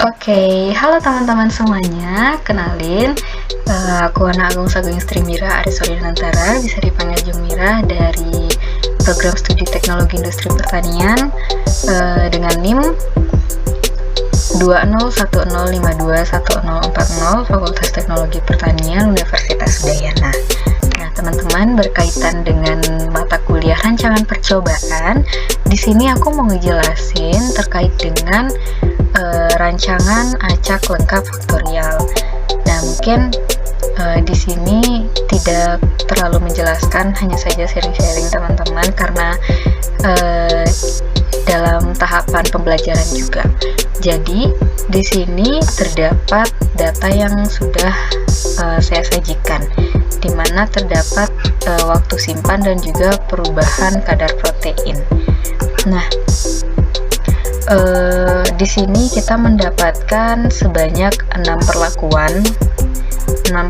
Oke, halo teman-teman semuanya. Kenalin, aku Ana Agung Sagung Istrimira Arisori Nantara, bisa dipanggil Jumira, dari program studi Teknologi Industri Pertanian dengan NIM 2010521040 Fakultas Teknologi Pertanian Universitas Udayana. Nah, teman-teman, berkaitan dengan mata kuliah rancangan percobaan, di sini aku mau ngejelasin terkait dengan rancangan acak lengkap faktorial. Nah, mungkin di sini tidak terlalu menjelaskan, hanya saja sharing-sharing teman-teman karena dalam tahapan pembelajaran juga. Jadi di sini terdapat data yang sudah saya sajikan, di mana terdapat waktu simpan dan juga perubahan kadar protein. Nah, di sini kita mendapatkan sebanyak 6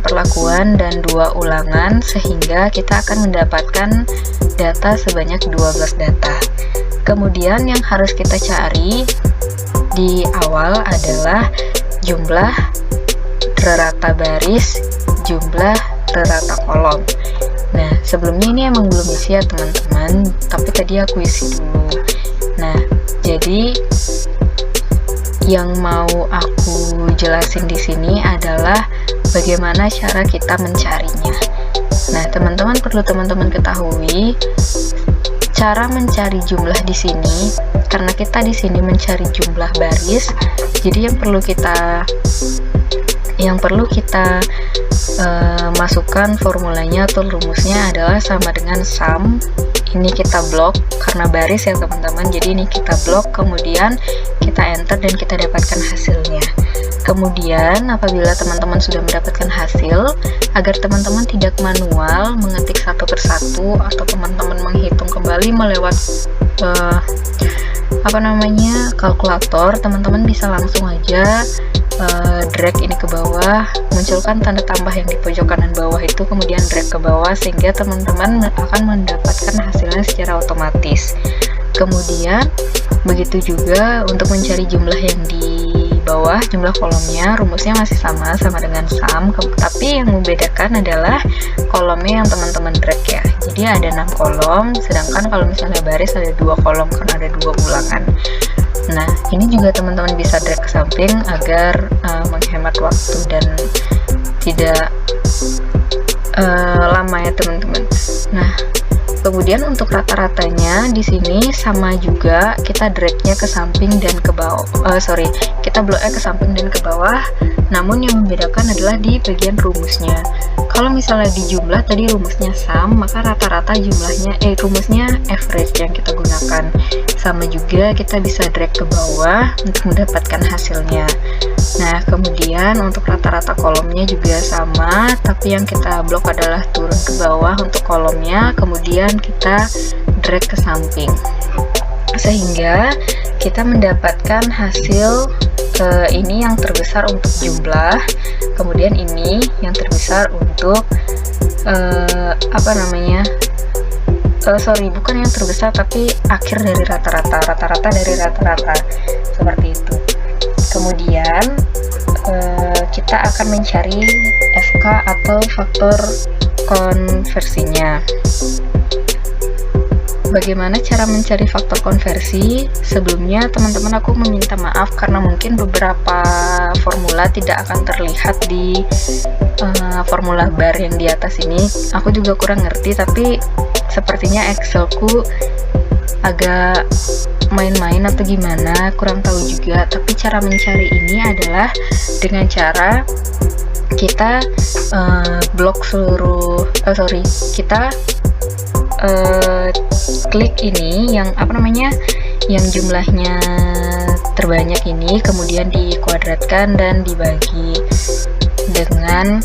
perlakuan dan 2 ulangan, sehingga kita akan mendapatkan data sebanyak 12 data. Kemudian yang harus kita cari di awal adalah jumlah rata baris, jumlah rata kolom. Nah, sebelumnya ini emang belum isi ya teman-teman, tapi tadi aku isi dulu. Nah, jadi yang mau aku jelasin di sini adalah bagaimana cara kita mencarinya. Nah, teman-teman perlu teman-teman ketahui cara mencari jumlah di sini, karena kita di sini mencari jumlah baris. Jadi yang perlu kita masukkan formulanya atau rumusnya adalah sama dengan sum. Ini kita blok karena baris ya teman-teman, jadi ini kita blok, kemudian kita enter dan kita dapatkan hasilnya. Kemudian apabila teman-teman sudah mendapatkan hasil, agar teman-teman tidak manual mengetik satu persatu atau teman-teman menghitung kembali melewat kalkulator, teman-teman bisa langsung aja drag ini ke bawah, munculkan tanda tambah yang di pojok kanan bawah itu, kemudian drag ke bawah, sehingga teman-teman akan mendapatkan hasilnya secara otomatis. Kemudian begitu juga untuk mencari jumlah yang di bawah, jumlah kolomnya, rumusnya masih sama dengan sum, tapi yang membedakan adalah kolomnya yang teman-teman drag ya. Jadi ada 6 kolom, sedangkan kalau misalnya baris ada 2 kolom karena ada 2 ulangan. Nah, ini juga teman-teman bisa drag ke samping agar menghemat waktu dan tidak lama ya teman-teman. Nah, kemudian untuk rata-ratanya di sini sama juga, kita dragnya ke samping dan ke bawah. Kita bloknya ke samping dan ke bawah. Namun yang membedakan adalah di bagian rumusnya. Kalau misalnya di jumlah tadi rumusnya sum, maka rata-rata jumlahnya rumusnya average yang kita gunakan. Sama juga kita bisa drag ke bawah untuk mendapatkan hasilnya. Nah, kemudian untuk rata-rata kolomnya juga sama, tapi yang kita blok adalah turun ke bawah untuk kolomnya, kemudian kita drag ke samping, sehingga kita mendapatkan hasil ini yang terbesar untuk jumlah, kemudian ini yang terbesar untuk bukan yang terbesar, tapi akhir dari rata-rata dari rata-rata, seperti itu. Kemudian kita akan mencari FK atau faktor konversinya. Bagaimana cara mencari faktor konversi? Sebelumnya teman-teman aku meminta maaf karena mungkin beberapa formula tidak akan terlihat di formula bar yang di atas ini. Aku juga kurang ngerti, tapi sepertinya Excelku agak main-main atau gimana, kurang tahu juga. Tapi cara mencari ini adalah dengan cara kita blok seluruh kita klik ini yang yang jumlahnya terbanyak ini, kemudian dikuadratkan dan dibagi dengan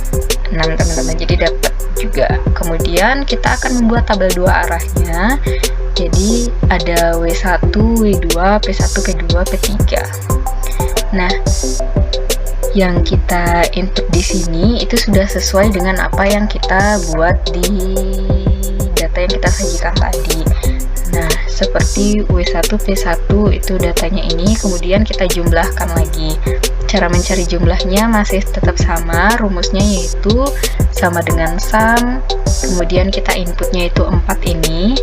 6 teman-teman, jadi dapat juga. Kemudian kita akan membuat tabel 2 arahnya. Jadi ada W1, W2, P1, P2, P3. Nah, yang kita input di sini itu sudah sesuai dengan apa yang kita buat di data yang kita sajikan tadi. Nah, seperti W1, P1 itu datanya ini, kemudian kita jumlahkan lagi. Cara mencari jumlahnya masih tetap sama, rumusnya yaitu sama dengan sum, kemudian kita inputnya itu 4 ini,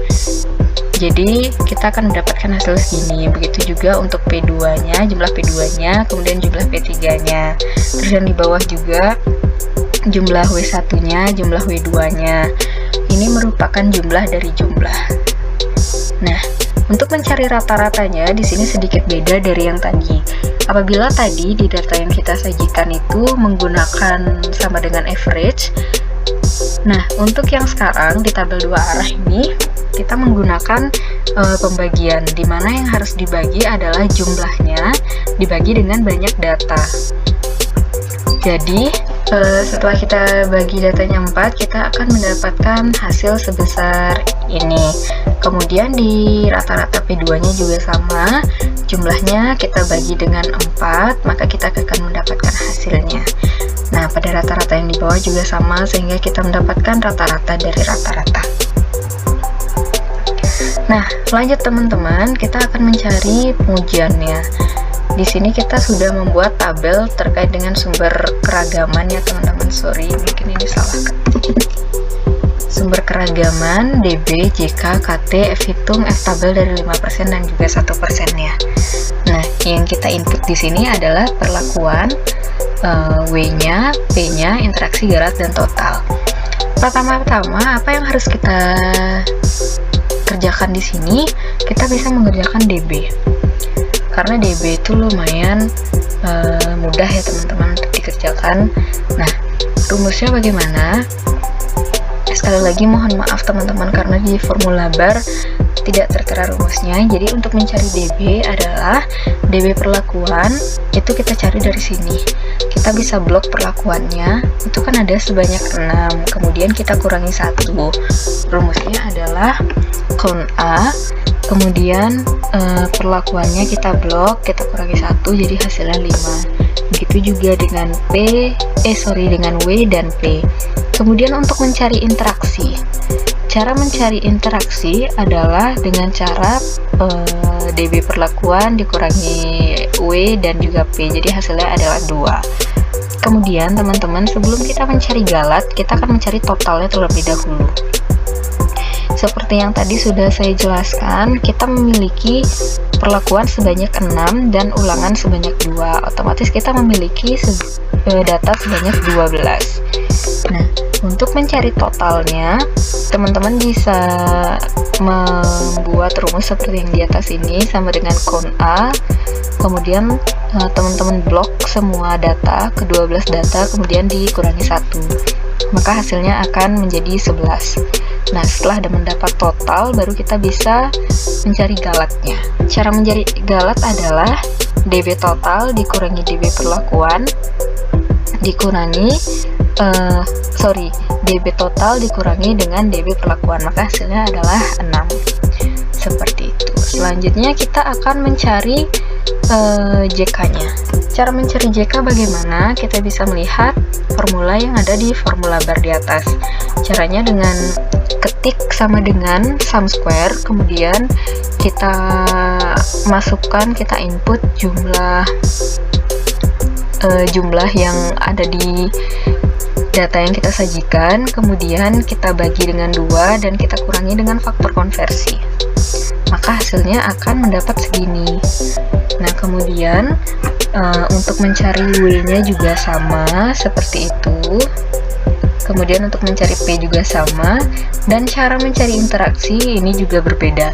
jadi kita akan mendapatkan hasil segini. Begitu juga untuk P2-nya, jumlah P2-nya, kemudian jumlah P3-nya. Terus yang di bawah juga jumlah W1-nya, jumlah W2-nya. Ini merupakan jumlah dari jumlah. Nah, untuk mencari rata-ratanya di sini sedikit beda dari yang tadi. Apabila tadi di data yang kita sajikan itu menggunakan sama dengan average, nah untuk yang sekarang di tabel 2 arah ini kita menggunakan pembagian, di mana yang harus dibagi adalah jumlahnya dibagi dengan banyak data. Jadi setelah kita bagi datanya 4, kita akan mendapatkan hasil sebesar ini. Kemudian di rata-rata P2-nya juga sama, jumlahnya kita bagi dengan 4, maka kita akan mendapatkan hasilnya. Nah, pada rata-rata yang di bawah juga sama, sehingga kita mendapatkan rata-rata dari rata-rata. Nah, lanjut teman-teman, kita akan mencari pengujiannya. Di sini kita sudah membuat tabel terkait dengan sumber keragaman ya teman-teman. Sorry, mungkin ini salah ketik. Sumber keragaman DB, JK, KT, F hitung, F tabel dari 5% dan juga 1% ya. Nah, yang kita input di sini adalah perlakuan, W-nya, P-nya, interaksi, garat, dan total. Pertama-tama apa yang harus kita kerjakan di sini? Kita bisa mengerjakan DB. Karena DB itu lumayan mudah ya teman-teman untuk dikerjakan. Nah, rumusnya bagaimana? Sekali lagi mohon maaf teman-teman karena di formula bar tidak tertera rumusnya. Jadi untuk mencari DB adalah DB perlakuan, itu kita cari dari sini. Kita bisa blok perlakuannya, itu kan ada sebanyak 6, kemudian kita kurangi 1. Rumusnya adalah count A, kemudian perlakuannya kita blok, kita kurangi 1, jadi hasilnya 5. Begitu juga dengan dengan W dan P. Kemudian untuk mencari interaksi, cara mencari interaksi adalah dengan cara DB perlakuan dikurangi W dan juga P, jadi hasilnya adalah 2. Kemudian teman-teman, sebelum kita mencari galat, kita akan mencari totalnya terlebih dahulu. Seperti yang tadi sudah saya jelaskan, kita memiliki perlakuan sebanyak 6 dan ulangan sebanyak 2. Otomatis kita memiliki data sebanyak 12. Nah, untuk mencari totalnya, teman-teman bisa membuat rumus seperti yang di atas ini, sama dengan count A, kemudian teman-teman blok semua data, ke-12 data, kemudian dikurangi 1. Maka hasilnya akan menjadi 11. Nah, setelah ada mendapat total, baru kita bisa mencari galatnya. Cara mencari galat adalah DB total dikurangi DB perlakuan, dikurangi DB total dikurangi dengan DB perlakuan, maka hasilnya adalah 6. Seperti itu. Selanjutnya kita akan mencari JK-nya. Cara mencari JK bagaimana? Kita bisa melihat formula yang ada di formula bar di atas. Caranya dengan ketik sama dengan sum square, kemudian kita masukkan, kita input jumlah yang ada di data yang kita sajikan, kemudian kita bagi dengan 2 dan kita kurangi dengan faktor konversi, maka hasilnya akan mendapat segini. Nah, kemudian untuk mencari W-nya juga sama seperti itu, kemudian untuk mencari P juga sama, dan cara mencari interaksi ini juga berbeda.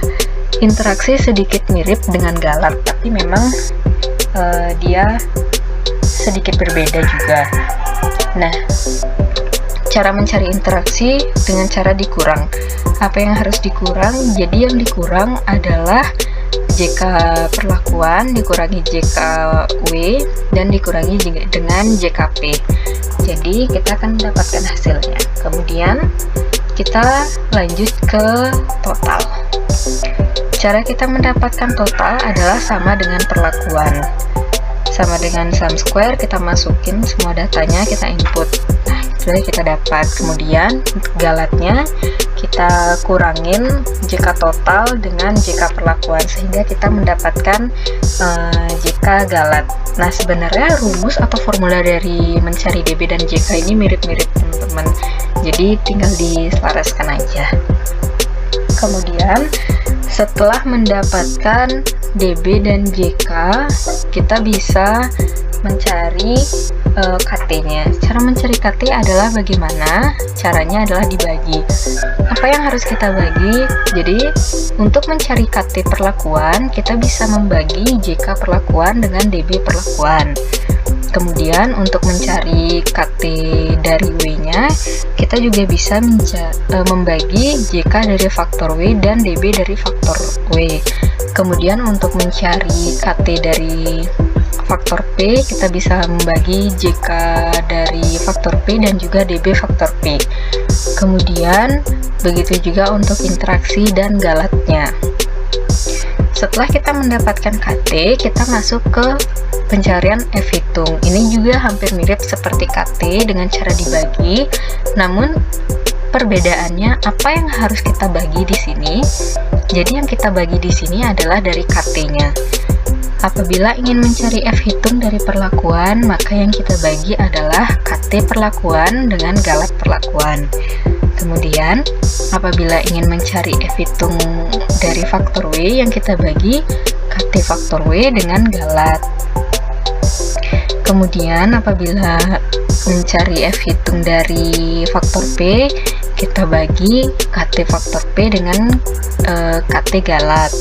Interaksi sedikit mirip dengan galat, tapi memang dia sedikit berbeda juga. Nah, cara mencari interaksi dengan cara dikurang. Apa yang harus dikurang? Jadi yang dikurang adalah JK perlakuan dikurangi JKW dan dikurangi dengan JKP. Jadi kita akan mendapatkan hasilnya. Kemudian kita lanjut ke total. Cara kita mendapatkan total adalah sama dengan perlakuan. Sama dengan sum square, kita masukin semua datanya, kita input. Nah, sudah kita dapat. Kemudian untuk galatnya kita kurangin JK total dengan JK perlakuan sehingga kita mendapatkan JK galat. Nah, sebenarnya rumus atau formula dari mencari DB dan JK ini mirip-mirip teman-teman, jadi tinggal diselaraskan aja. Kemudian setelah mendapatkan DB dan JK, kita bisa mencari KT-nya. Cara mencari KT adalah bagaimana? Caranya adalah dibagi. Apa yang harus kita bagi? Jadi, untuk mencari KT perlakuan, kita bisa membagi JK perlakuan dengan DB perlakuan. Kemudian untuk mencari KT dari W-nya, kita juga bisa membagi JK dari faktor W dan DB dari faktor W. Kemudian untuk mencari KT dari faktor P, kita bisa membagi JK dari faktor P dan juga DB faktor P. Kemudian begitu juga untuk interaksi dan galatnya. Setelah kita mendapatkan KT, kita masuk ke pencarian F hitung. Ini juga hampir mirip seperti KT dengan cara dibagi, namun perbedaannya apa yang harus kita bagi di sini? Jadi yang kita bagi di sini adalah dari KT-nya. Apabila ingin mencari F hitung dari perlakuan, maka yang kita bagi adalah KT perlakuan dengan galat perlakuan. Kemudian, apabila ingin mencari F hitung dari faktor W, yang kita bagi KT faktor W dengan galat. Kemudian, apabila mencari F hitung dari faktor P, kita bagi KT faktor P dengan KT galat.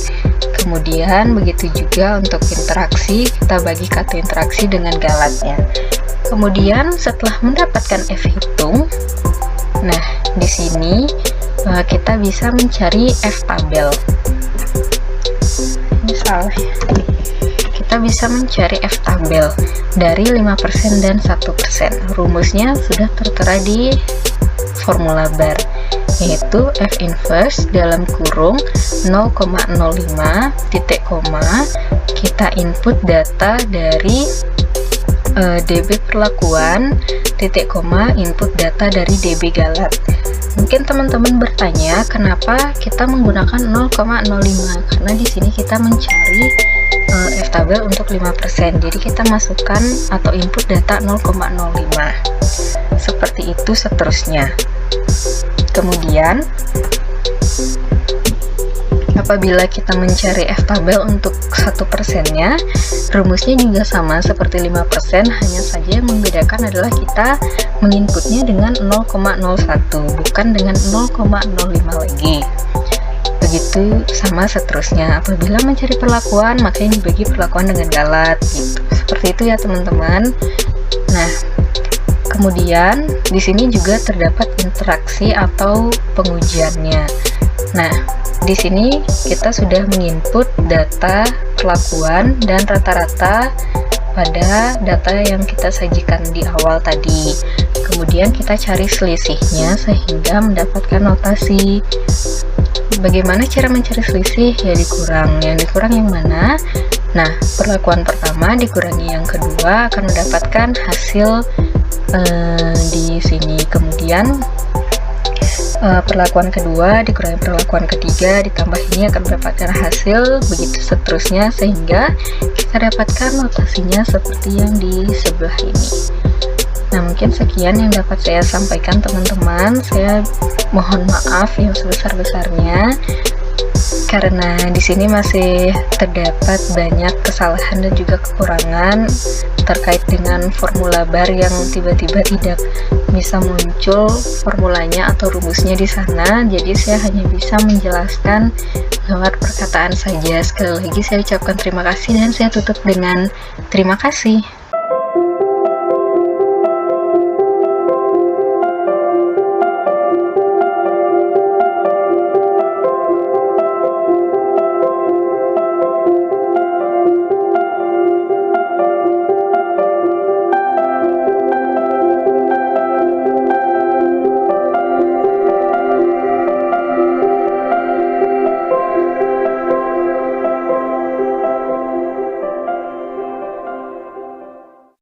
Kemudian begitu juga untuk interaksi, kita bagi KT interaksi dengan galatnya. Kemudian setelah mendapatkan F hitung, nah di sini kita bisa mencari F tabel. Ini salah ya. Kita bisa mencari F tabel dari 5% dan 1%. Rumusnya sudah tertera di formula bar, yaitu F inverse dalam kurung 0,05 titik koma, kita input data dari DB perlakuan titik koma, input data dari DB galat. Mungkin teman-teman bertanya kenapa kita menggunakan 0,05, karena di sini kita mencari F tabel untuk 5%, jadi kita masukkan atau input data 0,05. Seperti itu seterusnya. Kemudian apabila kita mencari F tabel untuk 1%-nya, rumusnya juga sama seperti 5%, hanya saja yang membedakan adalah kita menginputnya dengan 0,01 bukan dengan 0,05 lagi. Begitu sama seterusnya. Apabila mencari perlakuan, maka yang dibagi perlakuan dengan galat gitu. Seperti itu ya teman-teman. Nah, kemudian di sini juga terdapat interaksi atau pengujiannya. Nah, di sini kita sudah menginput data perlakuan dan rata-rata pada data yang kita sajikan di awal tadi. Kemudian kita cari selisihnya sehingga mendapatkan notasi. Bagaimana cara mencari selisih? Ya dikurang. Yang dikurang yang mana? Nah, perlakuan pertama dikurangi yang kedua akan mendapatkan hasil di sini. Kemudian perlakuan kedua dikurangi perlakuan ketiga, ditambah ini akan mendapatkan hasil, begitu seterusnya sehingga kita dapatkan notasinya seperti yang di sebelah ini. Nah, mungkin sekian yang dapat saya sampaikan teman-teman. Saya mohon maaf yang sebesar-besarnya karena di sini masih terdapat banyak kesalahan dan juga kekurangan terkait dengan formula bar yang tiba-tiba tidak bisa muncul formulanya atau rumusnya di sana. Jadi saya hanya bisa menjelaskan lewat perkataan saja. Sekali lagi saya ucapkan terima kasih dan saya tutup dengan terima kasih.